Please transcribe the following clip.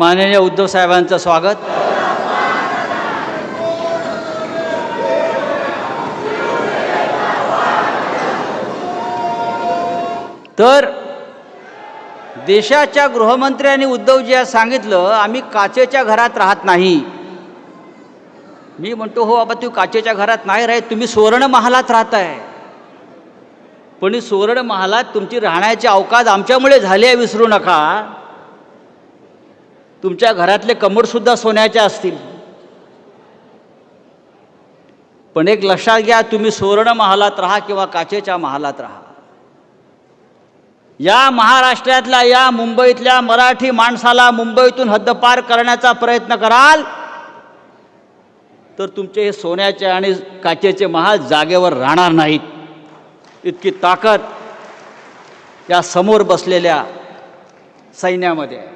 माननीय उद्धव साहेबांचं स्वागत. तर देशाच्या गृहमंत्र्यांनी उद्धवजी आज सांगितलं, आम्ही काचेच्या घरात राहत नाही. मी म्हणतो हो बाबा, तू काचेच्या घरात नाही राहत, तुम्ही सुवर्ण महालात राहताय. पण सुवर्ण महालात तुमची राहण्याची अवकाश आमच्यामुळे झाली आहे, विसरू नका. तुमच्या घरातले कमोडसुद्धा सोन्याचे असतील. पण एक लक्षात घ्या, तुम्ही सुवर्ण महालात राहा किंवा काचेच्या महालात राहा, या महाराष्ट्रातल्या, या मुंबईतल्या मराठी माणसाला मुंबईतून हद्दपार करण्याचा प्रयत्न कराल तर तुमचे हे सोन्याचे आणि काचेचे महाल जागेवर राहणार नाहीत. इतकी ताकद या समोर बसलेल्या सैन्यामध्ये आहे.